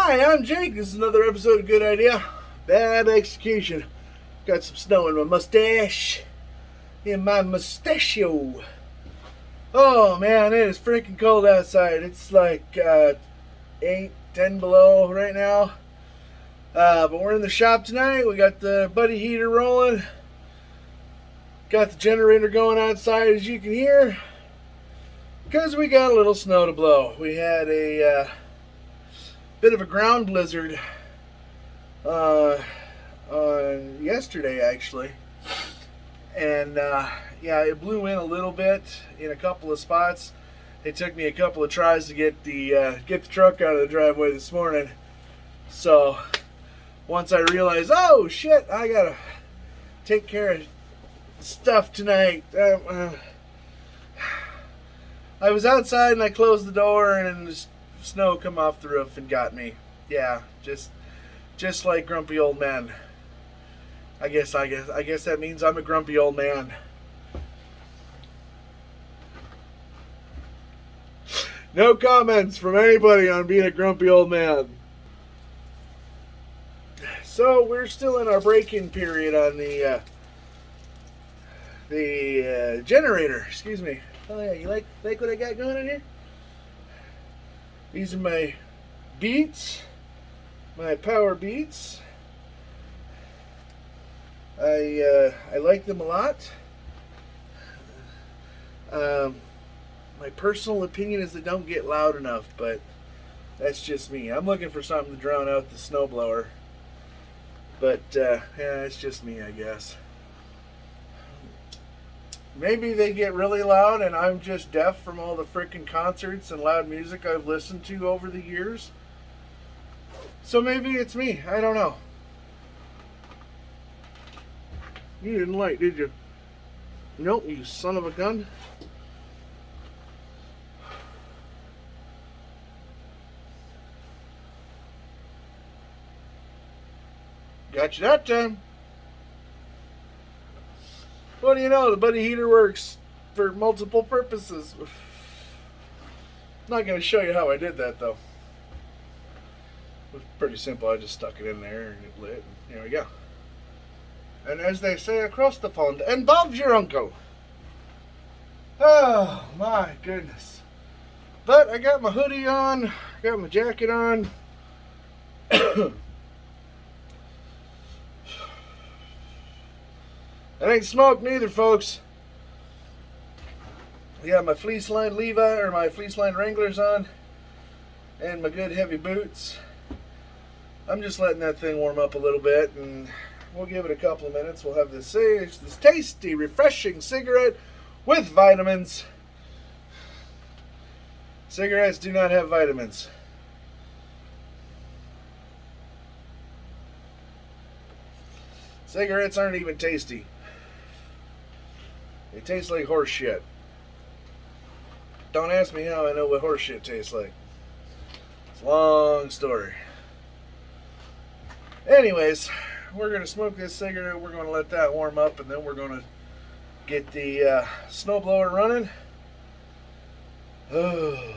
Hi, I'm Jake. This is another episode of Good Idea, Bad Execution. Got some snow in my mustache. In my mustachio. Oh man, it is freaking cold outside. It's like 8, 10 below right now. But we're in the shop tonight. We got the buddy heater rolling. Got the generator going outside, as you can hear. Because we got a little snow to blow. We had a bit of a ground blizzard on yesterday, actually. And yeah, it blew in a little bit in a couple of spots. It took me a couple of tries to get the truck out of the driveway this morning. So once I realized, oh shit, I gotta take care of stuff tonight. I was outside and I closed the door and the snow come off the roof and got me. Yeah, just like grumpy old man. I guess that means I'm a grumpy old man. No comments from anybody on being a grumpy old man. So we're still in our break-in period on the generator. Excuse me. Oh yeah, you like what I got going on here? These are my Beats, my Power Beats. I like them a lot. My personal opinion is they don't get loud enough, but that's just me. I'm looking for something to drown out the snowblower. But yeah, it's just me, I guess. Maybe they get really loud and I'm just deaf from all the freaking concerts and loud music I've listened to over the years. So maybe it's me. I don't know. You didn't light, did you? Nope, you son of a gun. Got you that time. What do you know? The buddy heater works for multiple purposes. I'm not going to show you how I did that, though. It was pretty simple. I just stuck it in there and it lit. And here we go. And as they say across the pond, and Bob's your uncle. Oh, my goodness. But I got my hoodie on. Got my jacket on. I ain't smoked neither, folks. I got my fleece lined Levi or my fleece lined Wranglers on, and my good heavy boots. I'm just letting that thing warm up a little bit, and we'll give it a couple of minutes. We'll have this tasty, refreshing cigarette with vitamins. Cigarettes do not have vitamins. Cigarettes aren't even tasty. They taste like horse shit. Don't ask me how I know what horse shit tastes like. It's a long story. Anyways, we're going to smoke this cigarette. We're going to let that warm up, and then we're going to get the snowblower running. Oh.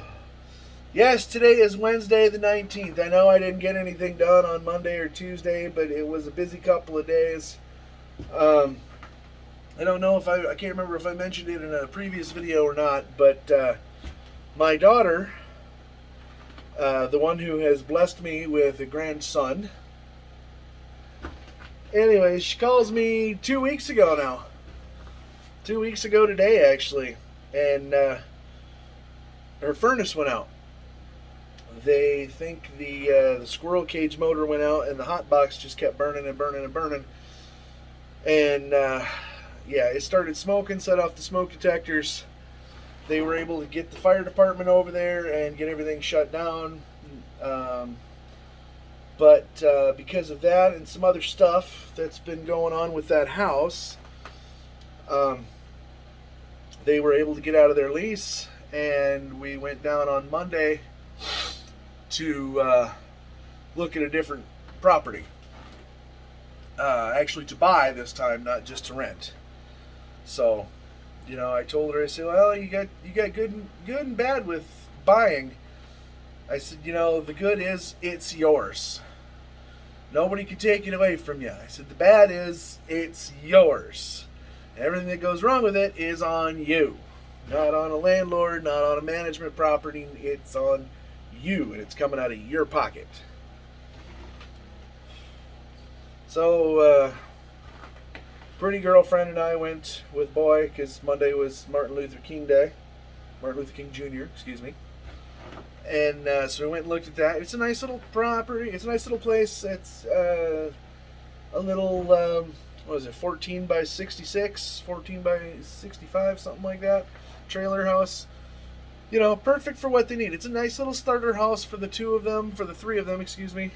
Yes, today is Wednesday the 19th. I know I didn't get anything done on Monday or Tuesday, but it was a busy couple of days. I don't know if I can't remember if I mentioned it in a previous video or not, but my daughter, the one who has blessed me with a grandson, anyway, she calls me 2 weeks ago now. 2 weeks ago today, actually, and her furnace went out. They think the squirrel cage motor went out and the hot box just kept burning and burning and burning. And yeah, it started smoking, set off the smoke detectors. They were able to get the fire department over there and get everything shut down. But because of that and some other stuff that's been going on with that house, they were able to get out of their lease, and we went down on Monday to look at a different property. Actually to buy this time, not just to rent. So, I told her, I said, well, you got good and bad with buying. I said, the good is it's yours. Nobody can take it away from you. I said, the bad is it's yours. Everything that goes wrong with it is on you. Not on a landlord, not on a management property. It's on you, and it's coming out of your pocket. So, pretty girlfriend and I went with Boy because Monday was Martin Luther King Day. Martin Luther King Jr., excuse me. And so we went and looked at that. It's a nice little property. It's a nice little place. It's a little, what is it, 14 by 66, 14 by 65, something like that. Trailer house. Perfect for what they need. It's a nice little starter house for the three of them, excuse me.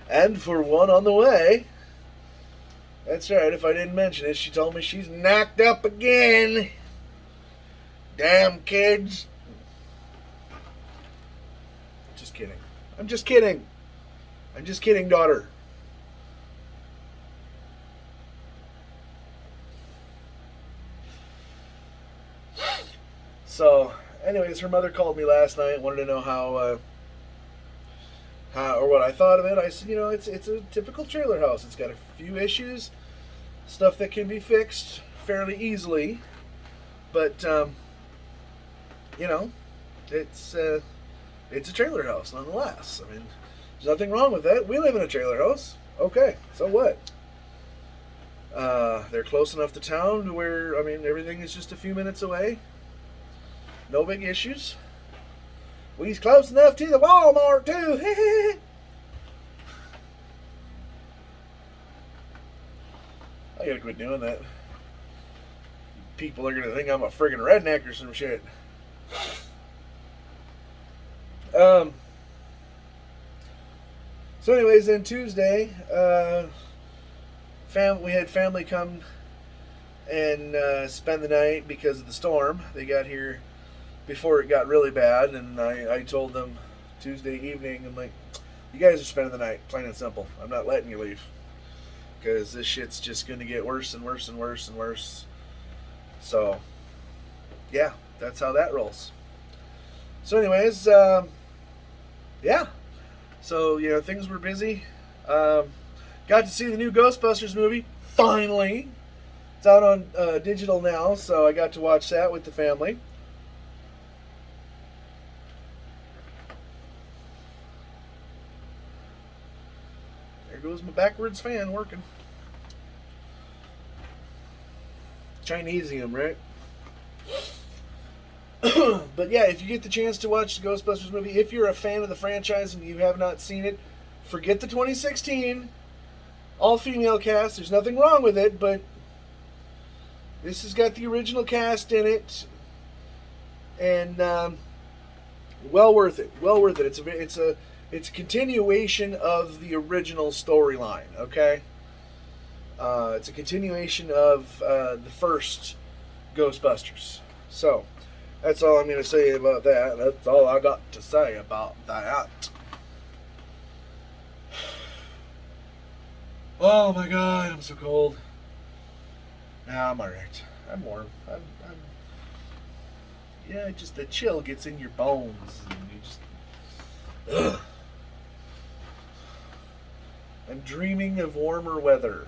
And for one on the way. That's right, if I didn't mention it, she told me she's knocked up again. Damn kids. Just kidding. I'm just kidding. I'm just kidding, daughter. So, anyways, her mother called me last night, wanted to know how or what I thought of it. I said, it's a typical trailer house. It's got a few issues, stuff that can be fixed fairly easily, but it's a trailer house nonetheless. I mean, there's nothing wrong with that. We live in a trailer house. Okay, so what? They're close enough to town to where, everything is just a few minutes away. No big issues. We's close enough to the Walmart, too. I gotta quit doing that. People are gonna think I'm a friggin' redneck or some shit. So anyways, then Tuesday, we had family come and spend the night because of the storm. They got here before it got really bad, and I told them Tuesday evening, I'm like, you guys are spending the night, plain and simple. I'm not letting you leave, because this shit's just going to get worse and worse and worse and worse. So, yeah, that's how that rolls. So anyways, yeah. So, things were busy. Got to see the new Ghostbusters movie, finally. It's out on digital now, so I got to watch that with the family. There goes my backwards fan working. Chinesium, right? But yeah, if you get the chance to watch the Ghostbusters movie, if you're a fan of the franchise and you have not seen it, forget the 2016 all-female cast. There's nothing wrong with it, but this has got the original cast in it, and well worth it. Well worth it. It's a continuation of the original storyline. Okay, it's a continuation of the first Ghostbusters. So that's all I'm going to say about that. That's all I got to say about that. Oh my God, I'm so cold. Nah, I'm alright. I'm warm. I'm yeah, just the chill gets in your bones and you just ugh. I'm dreaming of warmer weather.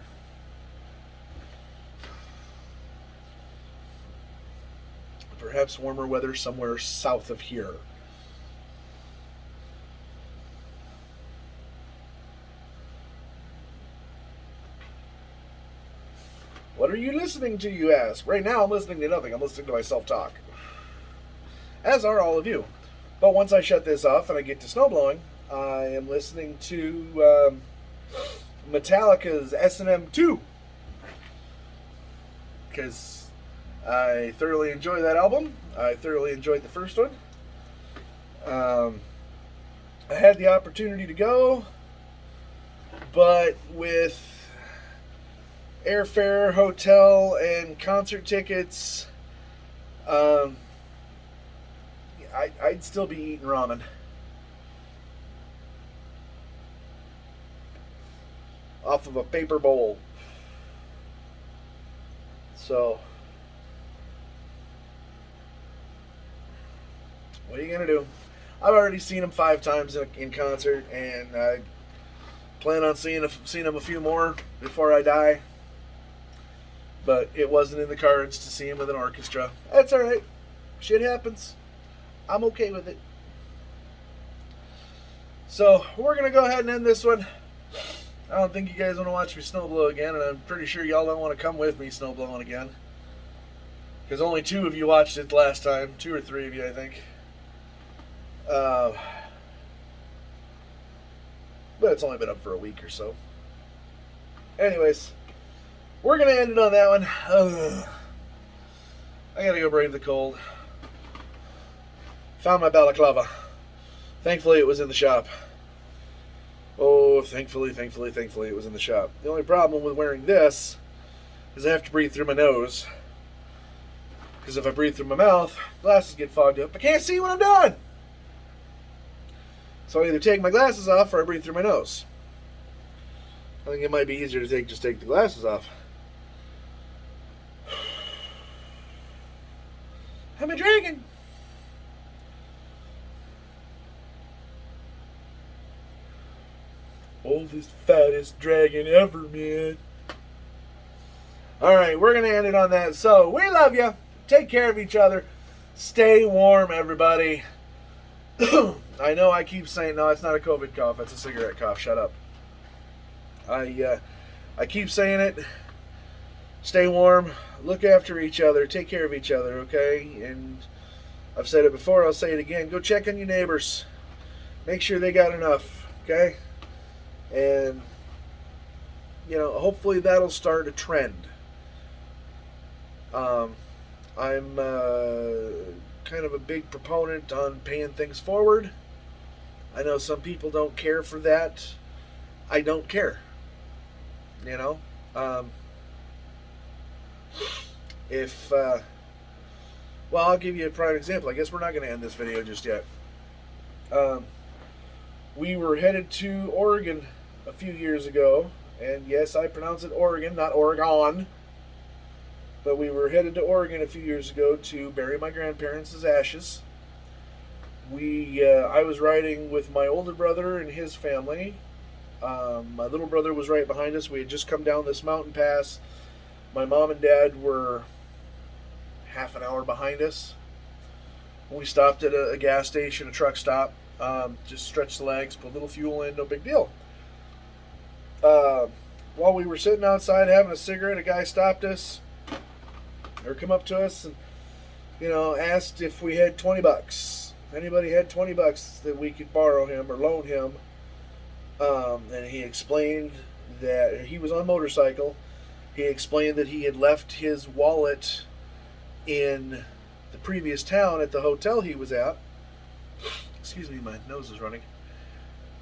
Perhaps warmer weather somewhere south of here. What are you listening to, you ask? Right now I'm listening to nothing. I'm listening to myself talk. As are all of you. But once I shut this off and I get to snowblowing, I am listening to Metallica's S&M 2. Because I thoroughly enjoy that album. I thoroughly enjoyed the first one. I had the opportunity to go, but with airfare, hotel, and concert tickets, I'd still be eating ramen. Off of a paper bowl. So, what are you going to do? I've already seen him 5 times in concert, and I plan on seeing him a few more before I die. But it wasn't in the cards to see him with an orchestra. That's all right. Shit happens. I'm okay with it. So we're gonna go ahead and end this one. I don't think you guys want to watch me snowblow again, and I'm pretty sure y'all don't want to come with me snowblowing again. Because only 2 of you watched it last time. 2 or 3 of you, I think. But it's only been up for a week or so. Anyways, we're going to end it on that one. I got to go brave the cold. Found my balaclava. Thankfully, it was in the shop. Oh, thankfully, it was in the shop. The only problem with wearing this is I have to breathe through my nose. Because if I breathe through my mouth, glasses get fogged up. I can't see what I'm doing. So I either take my glasses off or I breathe through my nose. I think it might be easier to just take the glasses off. I'm a dragon. Oldest, fattest dragon ever, man. Alright, we're going to end it on that. So, we love you. Take care of each other. Stay warm, everybody. I know I keep saying, no, it's not a COVID cough. It's a cigarette cough. Shut up. I keep saying it. Stay warm. Look after each other. Take care of each other, okay? And I've said it before. I'll say it again. Go check on your neighbors. Make sure they got enough, okay? And, you know, hopefully that'll start a trend. I'm kind of a big proponent on paying things forward. I know some people don't care for that. I don't care. You know? Well, I'll give you a prime example. I guess we're not going to end this video just yet. We were headed to Oregon a few years ago, and yes, I pronounce it Oregon, not Oregon. But we were headed to Oregon a few years ago to bury my grandparents' ashes. I was riding with my older brother and his family. My little brother was right behind us. We had just come down this mountain pass. My mom and dad were half an hour behind us. We stopped at a gas station, a truck stop. Just stretched the legs, put a little fuel in, no big deal. While we were sitting outside having a cigarette, a guy stopped us, or come up to us and, you know, asked if we had $20. If anybody had $20 that we could borrow him or loan him. And he explained that he was on a motorcycle. He explained that he had left his wallet in the previous town at the hotel he was at. Excuse me, my nose is running.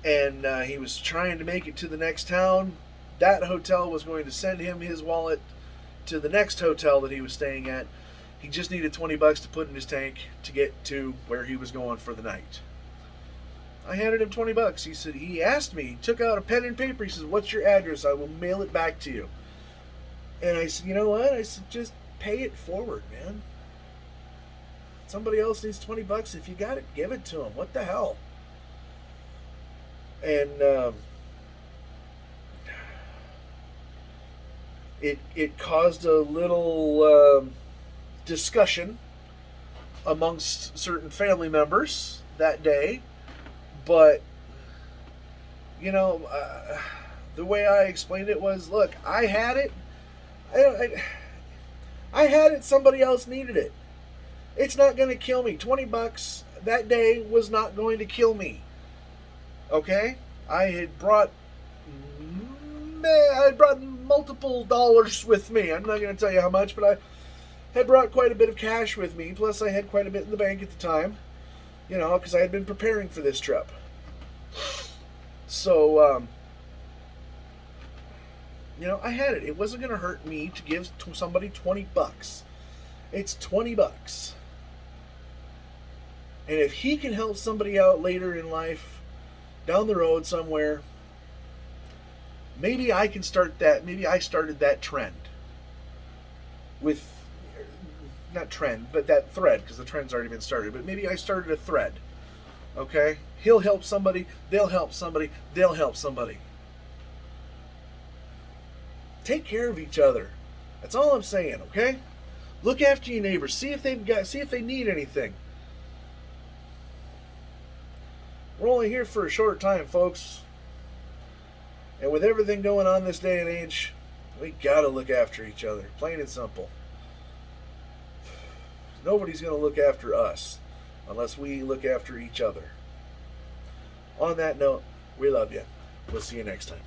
And he was trying to make it to the next town. That hotel was going to send him his wallet to the next hotel that he was staying at. He just needed $20 to put in his tank to get to where he was going for the night. I handed him $20. He asked me, he took out a pen and paper. He says, "What's your address? I will mail it back to you." And I said, "You know what?" I said, "Just pay it forward, man. Somebody else needs $20. If you got it, give it to them. What the hell?" And it caused a little discussion amongst certain family members that day. But, you know, the way I explained it was, look, I had it. I had it. Somebody else needed it. It's not going to kill me. $20 that day was not going to kill me. Okay? I had brought multiple dollars with me. I'm not going to tell you how much, but I had brought quite a bit of cash with me. Plus, I had quite a bit in the bank at the time. You know, because I had been preparing for this trip. So, you know, I had it. It wasn't going to hurt me to give somebody $20. It's $20. And if he can help somebody out later in life, down the road somewhere, maybe I can start that. Maybe I started that trend. Not trend, but that thread, because the trend's already been started. But maybe I started a thread Okay? He'll help somebody, they'll help somebody, they'll help somebody. Take care of each other. That's all I'm saying, okay? Look after your neighbors. See if they need anything. We're only here for a short time, folks. And with everything going on this day and age, we gotta look after each other. Plain and simple. Nobody's gonna look after us unless we look after each other. On that note, we love you. We'll see you next time.